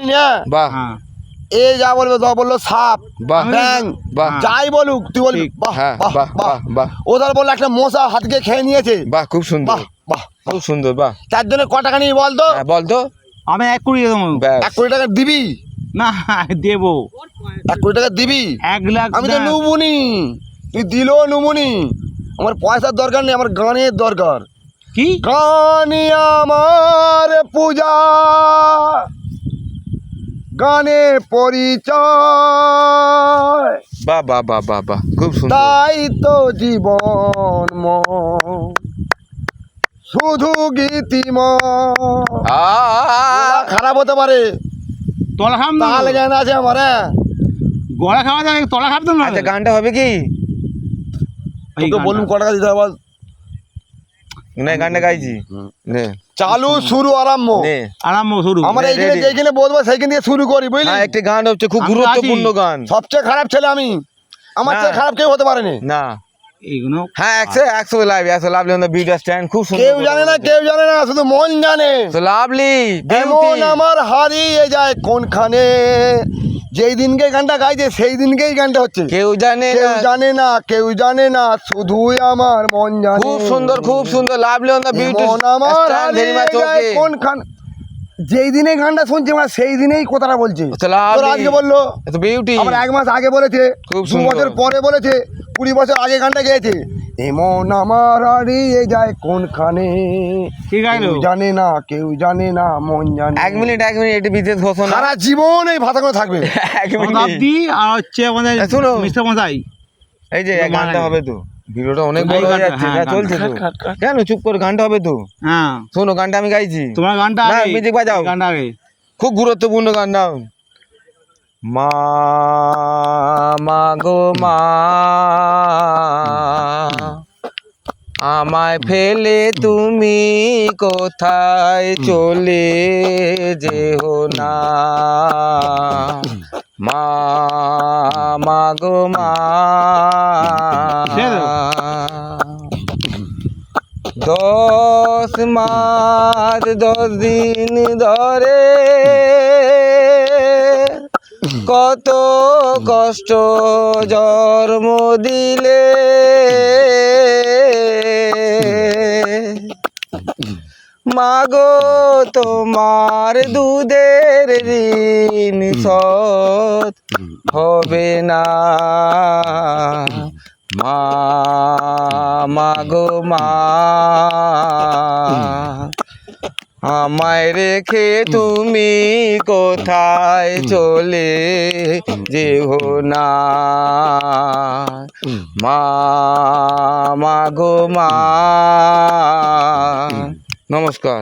বলিনি, হ্যাঁ বাহ এ যা বলবে তা বললো সাপ বাহ ব্যাং বাহ যাই বলুক তুই বলবি বাহ হ্যাঁ বাহ বাহ বাহ বাহ বাহ ও ধর বললো একটা মশা হাতকে খেয়ে নিয়েছে, বাহ খুব সুন্দর বাহ বাহ খুব সুন্দর বাহ। তার জন্য ক টাকা নিবি বল তো? হ্যাঁ বল তো। আমি 1 কোটি দেবো। ব্যাস 1 কোটি টাকা দিবি? না দেবো 1 কোটি টাকা দিবি? 1 লাখ। আমি তো নুবুনি, তুই দিলেও নুবুনি, আমার পয়সার দরকার নেই, আমার গানের দরকার। কি গানে আমার পূজা, গানে পরিচয়, বাহ বাহ বাহ বাহ বাহ খুব সুন্দর। তাই তো জীবন শুধু গীতিময়। খারাপ হতে পারে, তলা খাম না, তাহলে জ্ঞান আছে আমার। হ্যাঁ গলা খাওয়া যাবে, তলা খাবতো না। আচ্ছা গানটা হবে কি? তোকে বলুন ক টাকা দিতে হবে বল? না গানটা গাইছি নে চালু শুরু আরম্ভ, নে। আরাম শুরু। আমার এইখানে ready। যেখানে বলবো সেইখান থেকে শুরু করি, বুঝলি? হ্যাঁ একটি গান হচ্ছে খুব আমি গুরুত্বপূর্ণ আছি। গান। সবচেয়ে খারাপ ছেলে আমি, আমার না। চেয়ে খারাপ কেউ হতে পারেনি। না এইগুলো হ্যাঁ 100 live 100 lovely on the video stand খুব সুন্দর। কেউ জানে না, কেউ জানে না, শুধু মন জানে। তো লাভলি এমন আমার হারিয়ে যায় কোনখানে, যেই দিনকে গানটা গাইছে সেই দিনকেই গানটা হচ্ছে। কেউ জানে কেউ না। জানে না, কেউ জানে না, শুধুই আমার মন জানে। খুব সুন্দর লাভলি অন দ্য ভিডিও এমন আমার স্ট্যান্ড ভেরি মাচ হারিয়ে যায় ওকে। কোনখান, যেই দিনে গানটা শুনছি আমরা সেই দিনেই কথাটা বলছি। তো লাভলি তোর আজকে বললো, এত বিউটি আবার 1 মাস আগে বলেছে, খুব 2 সুন্দর। বছর পরে বলেছে, 20 বছর আগে গানটা গেয়েছে। এমন আমার হারিয়ে যায় কোনখানে, কি গাইলো? কেউ জানে না, কেউ জানে না, মন জানে। 1 মিনিট এটি বিশেষ ঘোষণা। সারা জীবন এই ভাষাগুলো থাকবে। 1 মিনিট শতাব্দী আর হচ্ছে আমাদের শুনো। মিস্টার মশাই। এই যে মারা গানটা গেছে। হবে তো, ভিডিওটা অনেক বড় হয়ে যাচ্ছে। হ্যাঁ, হ্যাঁ চলছে তো, কেন চুপ করে, গানটা হবে তো। হ্যাঁ শোনো গানটা আমি গাইছি, তোমার গানটা না, আগে, music বাজাও। গানটা আগে। খুব গুরুত্বপূর্ণ গান। নাও মা মা গো মা, আমায় ফেলে তুমি কোথায় চলে যেও না। মা মা গো মা, 10 মাস 10 দিন ধরে কত কষ্ট জন্ম দিলে, মাগো তোমার দুধের ঋণ শোধ হবে না। মা মাগো মা, আমায় রেখে তুমি কোথায় চলে যেও না। মা মাগো মা। নমস্কার।